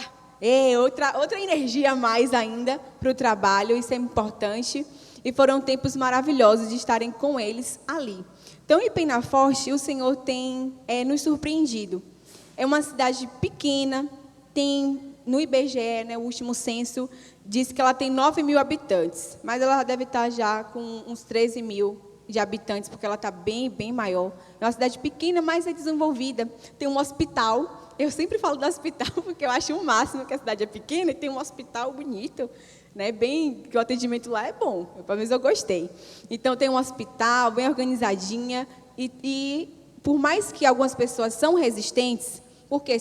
outra energia a mais ainda para o trabalho, isso é importante, e foram tempos maravilhosos de estarem com eles ali. Então, em Penaforte, o Senhor tem nos surpreendido. É uma cidade pequena, tem no IBGE, né, o último censo, diz que ela tem 9.000 habitantes, mas ela deve estar já com uns 13.000 de habitantes, porque ela está bem, bem maior. É uma cidade pequena, mas é desenvolvida. Tem um hospital. Eu sempre falo do hospital, porque eu acho o máximo que a cidade é pequena e tem um hospital bonito, né, bem, que o atendimento lá é bom, pelo menos eu gostei. Então, tem um hospital bem organizadinha, e por mais que algumas pessoas são resistentes, porque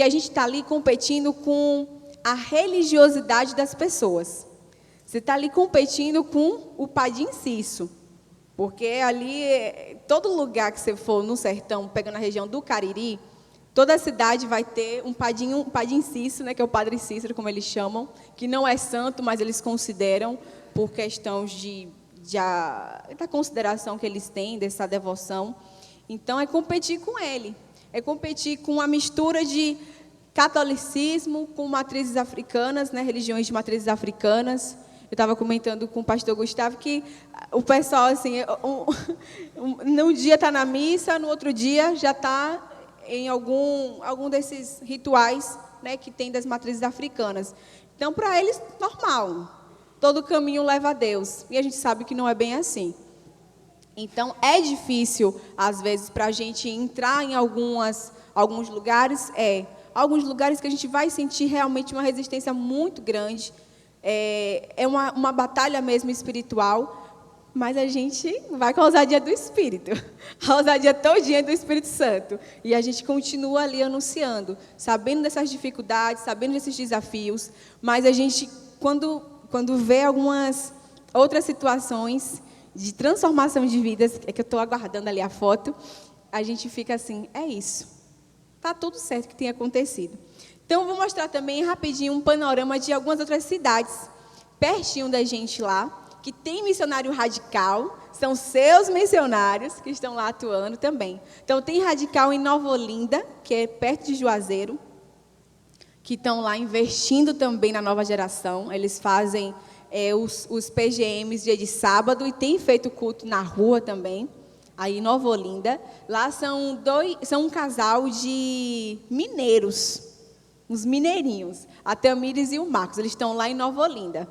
a gente está ali competindo com a religiosidade das pessoas. Você está ali competindo com o Padim Cisso, porque ali, todo lugar que você for no sertão, pegando a região do Cariri, toda a cidade vai ter um Padim Cisso, né, que é o Padre Cícero, como eles chamam, que não é santo, mas eles consideram por questões da consideração que eles têm, dessa devoção. Então, é competir com ele. É competir com a mistura de catolicismo com matrizes africanas, né, religiões de matrizes africanas. Eu estava comentando com o pastor Gustavo que o pessoal, assim, num dia está na missa, no outro dia já está em algum desses rituais, né, que tem das matrizes africanas. Então, para eles, normal. Todo caminho leva a Deus. E a gente sabe que não é bem assim. Então, é difícil, às vezes, para a gente entrar em alguns lugares. Alguns lugares que a gente vai sentir realmente uma resistência muito grande. É uma batalha mesmo espiritual. Mas a gente vai com a ousadia do Espírito, a ousadia todinha do Espírito Santo. E a gente continua ali anunciando, sabendo dessas dificuldades, sabendo desses desafios, mas a gente, quando vê algumas outras situações de transformação de vidas, é que eu estou aguardando ali a foto, a gente fica assim, é isso. Está tudo certo que tem acontecido. Então, eu vou mostrar também rapidinho um panorama de algumas outras cidades, pertinho da gente lá, que tem missionário radical, são seus missionários que estão lá atuando também. Então, tem radical em Nova Olinda, que é perto de Juazeiro, que estão lá investindo também na nova geração. Eles fazem os PGMs dia de sábado e têm feito culto na rua também, aí em Nova Olinda. Lá são um casal de mineiros, uns mineirinhos, a Tamires e o Marcos, eles estão lá em Nova Olinda.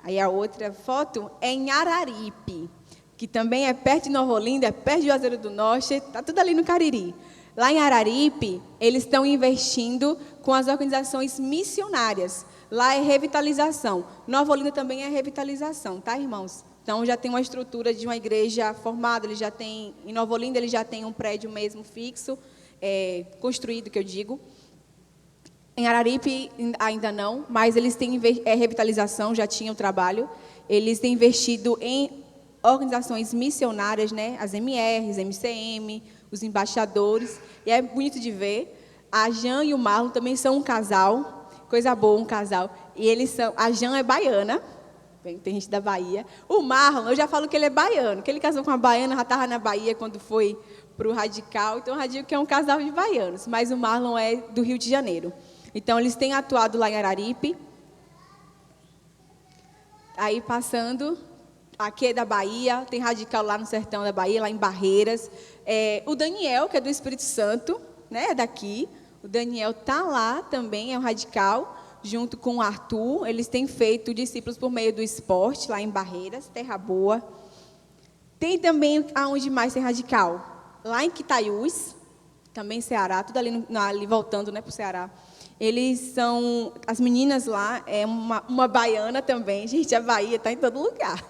Aí a outra foto é em Araripe, que também é perto de Nova Olinda, é perto de Juazeiro do Norte, está tudo ali no Cariri. Lá em Araripe, eles estão investindo com as organizações missionárias. Lá é revitalização. Nova Olinda também é revitalização, tá, irmãos? Então, já tem uma estrutura de uma igreja formada, eles já têm, em Nova Olinda, eles já têm um prédio mesmo fixo, construído, que eu digo. Em Araripe ainda não, mas eles têm revitalização, já tinham trabalho. Eles têm investido em organizações missionárias, né? As MRs, MCM, os embaixadores. E é bonito de ver. A Jan e o Marlon também são um casal. Coisa boa, um casal. E eles são... A Jan é baiana. Tem gente da Bahia. O Marlon, eu já falo que ele é baiano. Que ele casou com uma baiana, já estava na Bahia quando foi para o Radical. Então, o Radical é um casal de baianos. Mas o Marlon é do Rio de Janeiro. Então, eles têm atuado lá em Araripe. Aí, passando, aqui é da Bahia, tem Radical lá no sertão da Bahia, lá em Barreiras. O Daniel, que é do Espírito Santo, né, é daqui. O Daniel está lá também, é um Radical, junto com o Arthur. Eles têm feito discípulos por meio do esporte, lá em Barreiras, Terra Boa. Tem também, aonde mais tem Radical? Lá em Quitaiús, também Ceará, tudo ali voltando, né, para o Ceará. Eles são, as meninas lá, é uma baiana também. Gente, a Bahia está em todo lugar.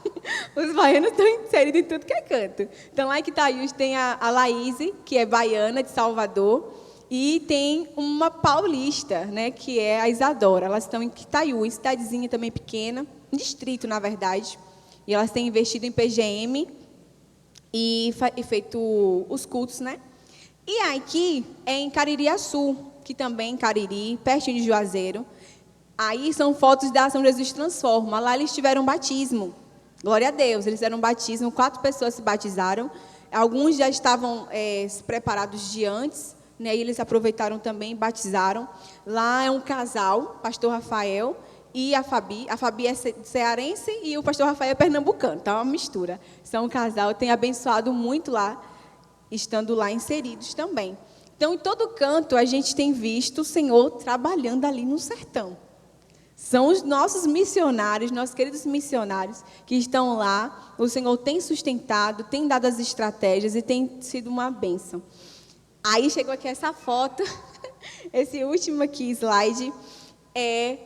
Os baianos estão inseridos em tudo que é canto. Então, lá em Quitaiús tem a Laís, que é baiana, de Salvador, e tem uma paulista, né, que é a Isadora. Elas estão em Quitaiús, cidadezinha também pequena, um distrito, na verdade. E elas têm investido em PGM e feito os cultos, né? E aqui é em Caririaçu, que também em Cariri, pertinho de Juazeiro. Aí são fotos da Ação Jesus Transforma. Lá eles tiveram batismo. Glória a Deus, eles fizeram batismo, 4 pessoas se batizaram. Alguns já estavam preparados de antes, né, e eles aproveitaram também e batizaram. Lá é um casal, pastor Rafael e a Fabi. A Fabi é cearense e o pastor Rafael é pernambucano, tá uma mistura. São um casal, tem abençoado muito lá, estando lá inseridos também. Então, em todo canto, a gente tem visto o Senhor trabalhando ali no sertão. São os nossos missionários, nossos queridos missionários, que estão lá. O Senhor tem sustentado, tem dado as estratégias e tem sido uma bênção. Aí chegou aqui essa foto, esse último aqui slide é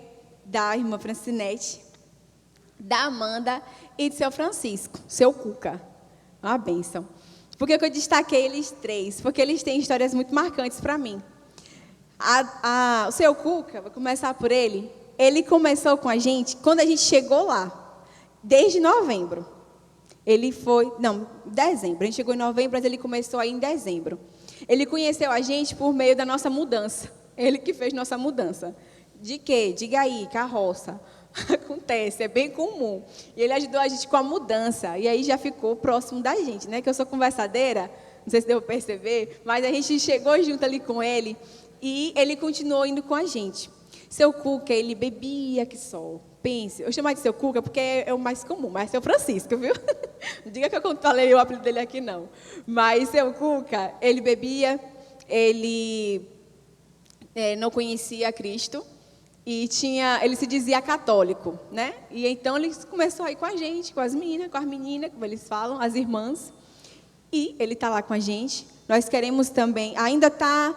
da irmã Francinete, da Amanda e de seu Francisco, seu Cuca. Uma bênção. Por que eu destaquei eles 3? Porque eles têm histórias muito marcantes para mim. O seu Cuca, vou começar por ele. Ele começou com a gente quando a gente chegou lá, desde novembro. Dezembro. A gente chegou em novembro, mas ele começou aí em dezembro. Ele conheceu a gente por meio da nossa mudança. Ele que fez nossa mudança. De quê? Diga aí, carroça. Acontece, é bem comum. E ele ajudou a gente com a mudança. E aí já ficou próximo da gente, né? Que eu sou conversadeira, não sei se deu para perceber, mas a gente chegou junto ali com ele e ele continuou indo com a gente. Seu Cuca, ele bebia que só. Pense, eu chamo de seu Cuca porque é o mais comum, mas é seu Francisco, viu? Não diga que eu falei o apelido dele aqui, não. Mas seu Cuca, ele bebia, ele não conhecia Cristo. E ele se dizia católico, né? E então ele começou a ir com a gente, com as meninas, como eles falam, as irmãs. E ele está lá com a gente. Nós queremos também, ainda está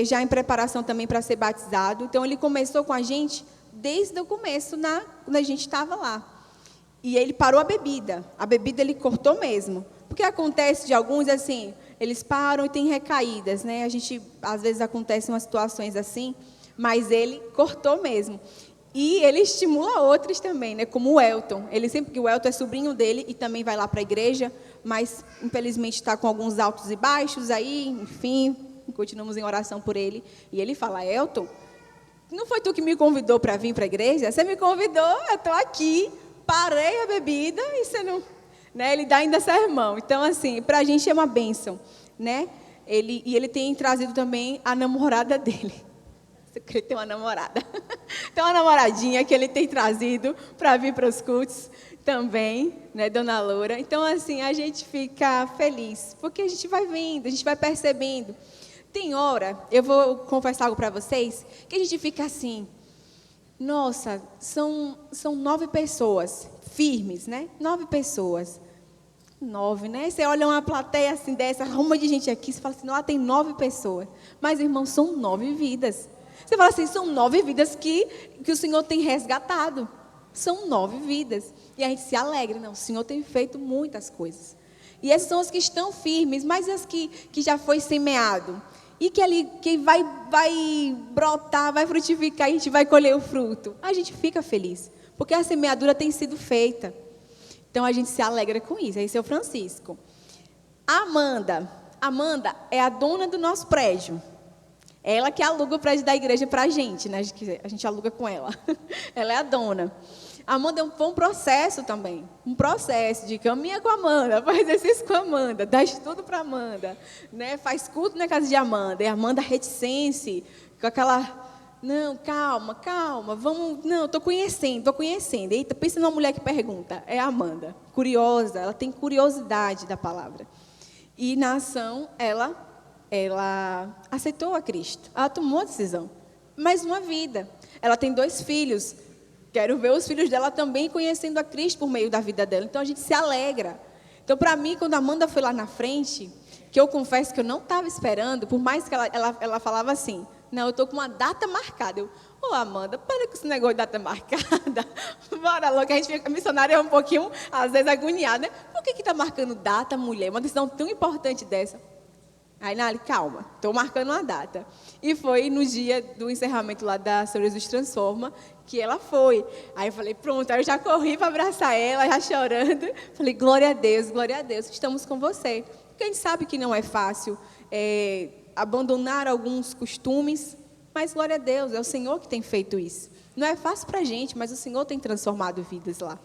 já em preparação também para ser batizado. Então ele começou com a gente desde o começo, quando a gente estava lá. E ele parou a bebida. A bebida ele cortou mesmo. Porque acontece de alguns assim, eles param e tem recaídas, né? Às vezes acontecem umas situações assim. Mas ele cortou mesmo. E ele estimula outros também, né? Como o Elton. Que o Elton é sobrinho dele e também vai lá para a igreja, mas infelizmente está com alguns altos e baixos aí, enfim, continuamos em oração por ele. E ele fala: Elton, não foi tu que me convidou para vir para a igreja? Você me convidou, eu estou aqui, parei a bebida e você não... Né? Ele dá ainda sermão. Então, assim, para a gente é uma bênção, né? Ele tem trazido também a namorada dele. Ele tem uma namorada. Tem uma namoradinha que ele tem trazido para vir para os cultos também, né, Dona Loura. Então, assim, a gente fica feliz, porque a gente vai vendo, a gente vai percebendo. Tem hora, eu vou confessar algo para vocês, que a gente fica assim, nossa, são 9 pessoas firmes, né? 9 pessoas. 9, né? Você olha uma plateia assim dessa, arruma de gente aqui, você fala assim, lá tem 9 pessoas. Mas, irmãos, são 9 vidas. Você fala assim, são 9 vidas que o Senhor tem resgatado. São 9 vidas. E a gente se alegra. Não, o Senhor tem feito muitas coisas. E essas são as que estão firmes, mas as que já foi semeado. e que vai brotar, vai frutificar, a gente vai colher o fruto. A gente fica feliz, porque a semeadura tem sido feita. Então, a gente se alegra com isso. Esse é o Francisco. Amanda é a dona do nosso prédio. Ela que aluga o prédio da igreja para a gente, né? A gente aluga com ela. Ela é a dona. Amanda foi um processo também. Um processo de caminha com a Amanda, faz exercício com a Amanda, dá estudo para a Amanda, né? Faz culto na casa de Amanda. E a Amanda reticência, com aquela... Não, calma, vamos... Não, estou conhecendo. Eita, pensa numa mulher que pergunta. É a Amanda, curiosa, ela tem curiosidade da palavra. E na ação, ela aceitou a Cristo. Ela tomou a decisão. Mais uma vida. Ela tem 2 filhos. Quero ver os filhos dela também conhecendo a Cristo por meio da vida dela. Então, a gente se alegra. Então, para mim, quando a Amanda foi lá na frente, que eu confesso que eu não estava esperando, por mais que ela falava assim, não, eu estou com uma data marcada. Amanda, para com esse negócio de data marcada. Bora logo, que a gente fica, a missionária é um pouquinho, às vezes, agoniada, né? Por que está marcando data, mulher? Uma decisão tão importante dessa. Aí, Nali, calma, estou marcando uma data. E foi no dia do encerramento lá da Senhor Jesus Transforma, que ela foi. Aí eu falei, pronto, aí eu já corri para abraçar ela, já chorando. Falei, glória a Deus, estamos com você. Porque a gente sabe que não é fácil abandonar alguns costumes, mas glória a Deus, é o Senhor que tem feito isso. Não é fácil para a gente, mas o Senhor tem transformado vidas lá.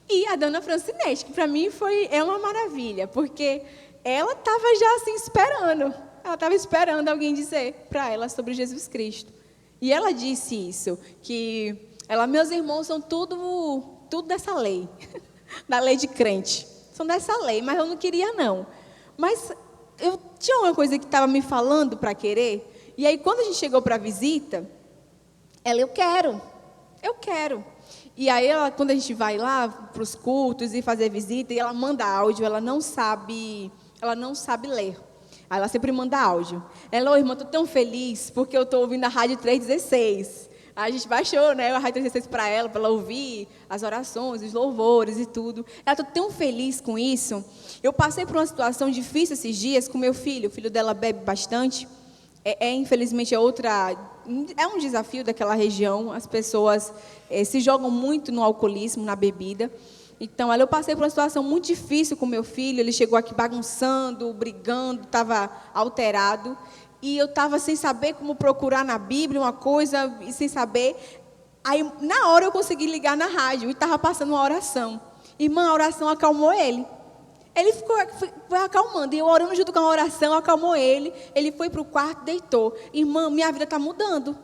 E a dona Francinete, que para mim é uma maravilha, porque ela estava já assim esperando. Ela estava esperando alguém dizer para ela sobre Jesus Cristo. E ela disse isso, que meus irmãos são tudo dessa lei, da lei de crente. São dessa lei, mas eu não queria não. Mas eu tinha uma coisa que estava me falando para querer. E aí, quando a gente chegou para a visita, eu quero. E aí, quando a gente vai lá para os cultos e fazer visita, e ela manda áudio, ela não sabe ler. Aí ela sempre manda áudio. Ela, irmã, estou tão feliz porque eu estou ouvindo a Rádio 316. Aí a gente baixou, né, a Rádio 316 para ela ouvir as orações, os louvores e tudo. Ela está tão feliz com isso. Eu passei por uma situação difícil esses dias com meu filho. O filho dela bebe bastante. Infelizmente, é um desafio daquela região. As pessoas se jogam muito no alcoolismo, na bebida. Então, eu passei por uma situação muito difícil com meu filho. Ele chegou aqui bagunçando, brigando, estava alterado. E eu estava sem saber como procurar na Bíblia uma coisa, e sem saber. Aí, na hora, eu consegui ligar na rádio e estava passando uma oração. Irmã, a oração acalmou ele. Ele foi acalmando. E eu orando junto com a oração, acalmou ele. Ele foi para o quarto, deitou. Irmã, minha vida está mudando.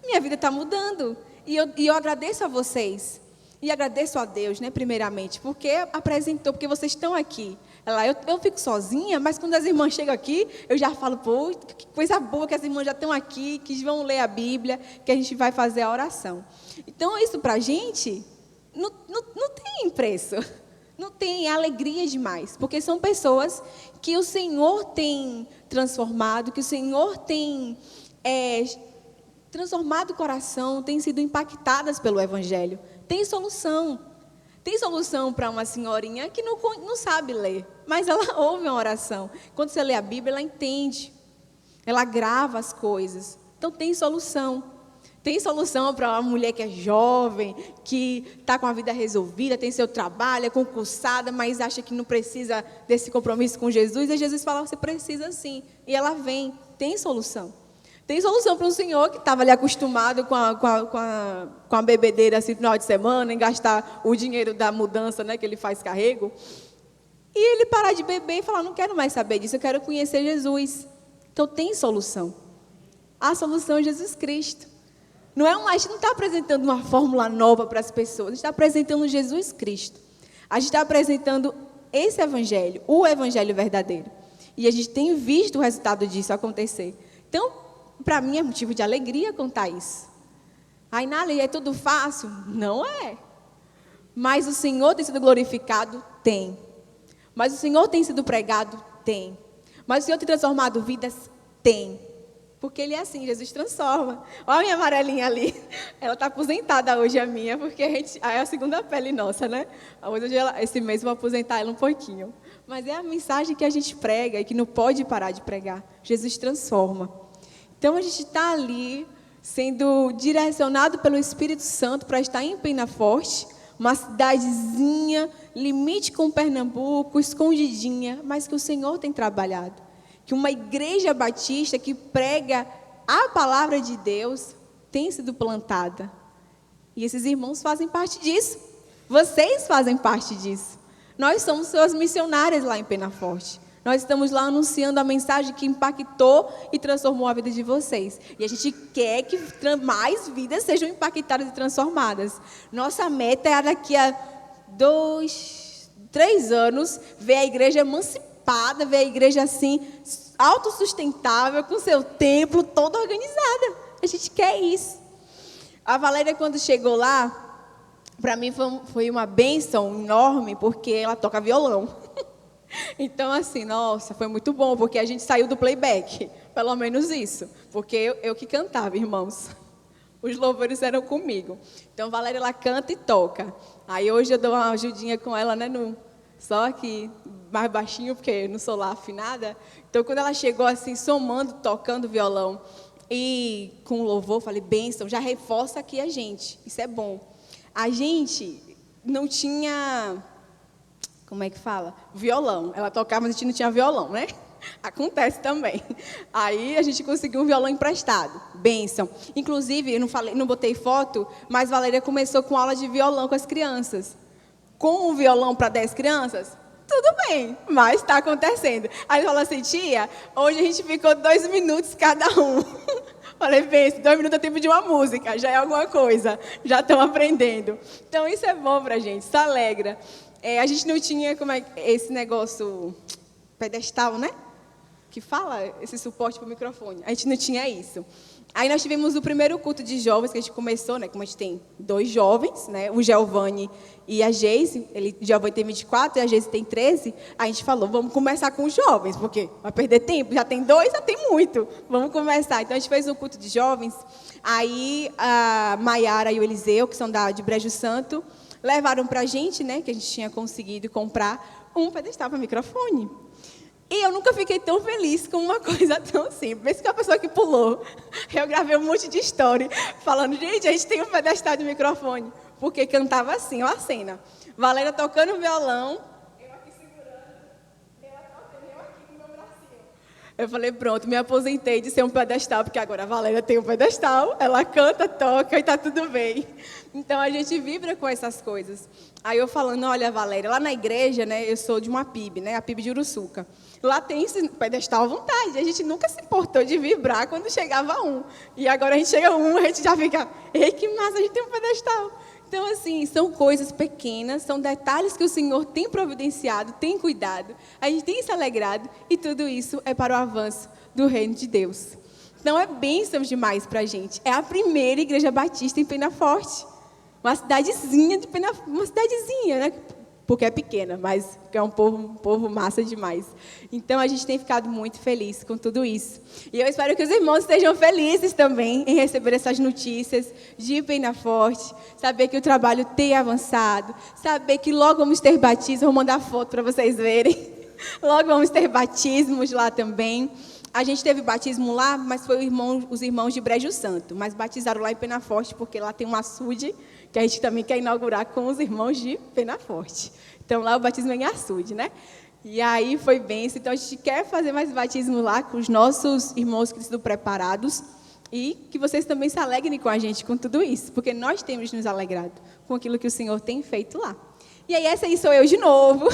Minha vida está mudando. E eu agradeço a vocês. E agradeço a Deus, né, primeiramente, porque porque vocês estão aqui. Eu fico sozinha, mas quando as irmãs chegam aqui, eu já falo, pô, que coisa boa que as irmãs já estão aqui, que vão ler a Bíblia, que a gente vai fazer a oração. Então, isso para a gente não tem preço, não tem alegria demais, porque são pessoas que o Senhor tem transformado, que o Senhor tem transformado o coração, têm sido impactadas pelo Evangelho. Tem solução. Tem solução para uma senhorinha que não sabe ler, mas ela ouve uma oração. Quando você lê a Bíblia, ela entende. Ela grava as coisas. Então, tem solução. Tem solução para uma mulher que é jovem, que está com a vida resolvida, tem seu trabalho, é concursada, mas acha que não precisa desse compromisso com Jesus. E Jesus fala, você precisa sim. E ela vem. Tem solução. Tem solução para um senhor que estava ali acostumado com a bebedeira assim, no final de semana, em gastar o dinheiro da mudança, né, que ele faz carrego. E ele parar de beber e falar, não quero mais saber disso, eu quero conhecer Jesus. Então tem solução. A solução é Jesus Cristo. A gente não está apresentando uma fórmula nova para as pessoas, a gente está apresentando Jesus Cristo. A gente está apresentando esse Evangelho, o Evangelho verdadeiro. E a gente tem visto o resultado disso acontecer. Então, para mim é motivo de alegria contar isso. Ai, Nali, é tudo fácil? Não é. Mas o Senhor tem sido glorificado? Tem. Mas o Senhor tem sido pregado? Tem. Mas o Senhor tem transformado vidas? Tem. Porque ele é assim, Jesus transforma. Olha a minha amarelinha ali. Ela está aposentada hoje, a minha, porque é a segunda pele nossa, né? Hoje esse mês eu vou aposentar ela um pouquinho. Mas é a mensagem que a gente prega e que não pode parar de pregar. Jesus transforma. Então a gente está ali sendo direcionado pelo Espírito Santo para estar em Penaforte, uma cidadezinha, limite com Pernambuco, escondidinha, mas que o Senhor tem trabalhado. Que uma igreja batista que prega a palavra de Deus tem sido plantada. E esses irmãos fazem parte disso. Vocês fazem parte disso. Nós somos suas missionárias lá em Penaforte. Nós estamos lá anunciando a mensagem que impactou e transformou a vida de vocês. E a gente quer que mais vidas sejam impactadas e transformadas. Nossa meta é daqui a 2, 3 anos ver a igreja emancipada, ver a igreja assim, autossustentável, com seu templo, toda organizada. A gente quer isso. A Valéria, quando chegou lá, para mim foi uma bênção enorme, porque ela toca violão. Então, assim, nossa, foi muito bom, porque a gente saiu do playback, pelo menos isso, porque eu que cantava, irmãos. Os louvores eram comigo. Então, Valéria, ela canta e toca. Aí, hoje eu dou uma ajudinha com ela, né, só aqui, mais baixinho, porque eu não sou lá afinada. Então, quando ela chegou assim, somando, tocando violão, e com louvor, eu falei, bênção, já reforça aqui a gente, isso é bom. A gente não tinha... Como é que fala? Violão. Ela tocava, mas a gente não tinha violão, né? Acontece também. Aí a gente conseguiu um violão emprestado. Bênção. Inclusive, eu não botei foto, mas Valéria começou com aula de violão com as crianças. Com um violão para 10 crianças? Tudo bem, mas está acontecendo. Aí falou assim, tia, hoje a gente ficou 2 minutos cada um. Falei, bem, 2 minutos é tempo de uma música, já é alguma coisa. Já estão aprendendo. Então, isso é bom para a gente, isso alegra. A gente não tinha esse negócio pedestal, né? Que fala esse suporte para o microfone. A gente não tinha isso. Aí nós tivemos o primeiro culto de jovens que a gente começou, né? Como a gente tem 2 jovens, né? O Giovanni e a Geise. O Giovanni tem 24 e a Geise tem 13. A gente falou, vamos começar com os jovens, porque vai perder tempo. Já tem 2, já tem muito. Vamos começar. Então a gente fez um culto de jovens. Aí a Maiara e o Eliseu, que são de Brejo Santo, levaram para a gente, né, que a gente tinha conseguido comprar um pedestal para microfone. E eu nunca fiquei tão feliz com uma coisa tão simples. Pensa que a pessoa que pulou. Eu gravei um monte de story falando, gente, a gente tem um pedestal de microfone. Porque cantava assim, ó a cena. Valéria tocando violão, eu aqui segurando, ela tocando, eu aqui com o meu bracinho. Eu falei, pronto, me aposentei de ser um pedestal, porque agora a Valéria tem um pedestal, ela canta, toca e está tudo bem. Então, a gente vibra com essas coisas. Aí eu falando, olha, Valéria, lá na igreja, né, eu sou de uma PIB, né, a PIB de Uruçuca. Lá tem esse pedestal à vontade. A gente nunca se importou de vibrar quando chegava um. E agora a gente chega a gente já fica, ei, que massa, a gente tem um pedestal. Então, assim, são coisas pequenas, são detalhes que o Senhor tem providenciado, tem cuidado. A gente tem se alegrado e tudo isso é para o avanço do reino de Deus. Então, é bênção demais para a gente. É a primeira igreja batista em Penaforte. Uma cidadezinha uma cidadezinha, né? Porque é pequena, mas é um povo massa demais. Então, a gente tem ficado muito feliz com tudo isso. E eu espero que os irmãos estejam felizes também em receber essas notícias de Penaforte, saber que o trabalho tem avançado, saber que logo vamos ter batismo, vou mandar foto para vocês verem. Logo vamos ter batismos lá também. A gente teve batismo lá, mas foi os irmãos de Brejo Santo, mas batizaram lá em Penaforte, porque lá tem um açude, que a gente também quer inaugurar com os irmãos de Penaforte. Então, lá o batismo é em açude, né? E aí foi bênção. Então, a gente quer fazer mais batismo lá com os nossos irmãos que estão preparados e que vocês também se alegrem com a gente com tudo isso, porque nós temos nos alegrado com aquilo que o Senhor tem feito lá. E aí, essa aí sou eu de novo,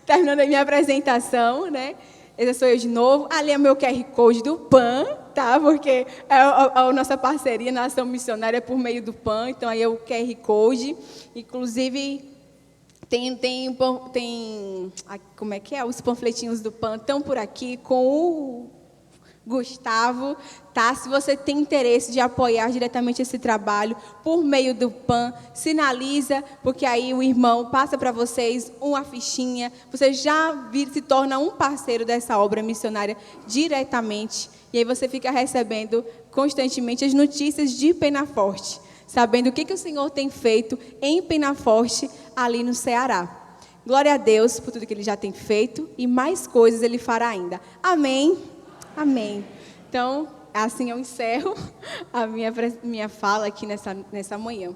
terminando a minha apresentação, né? Essa sou eu de novo. Ali é o meu QR Code do PAN, tá? Porque a nossa parceria na ação missionária é por meio do PAN. Então, aí é o QR Code. Inclusive, como é que é? Os panfletinhos do PAN estão por aqui com Gustavo, tá? Se você tem interesse de apoiar diretamente esse trabalho por meio do PAN, sinaliza, porque aí o irmão passa para vocês uma fichinha, você já se torna um parceiro dessa obra missionária diretamente, e aí você fica recebendo constantemente as notícias de Penaforte, sabendo o que o Senhor tem feito em Penaforte, ali no Ceará. Glória a Deus por tudo que Ele já tem feito e mais coisas Ele fará ainda. Amém. Amém. Então, assim eu encerro a minha fala aqui nessa manhã.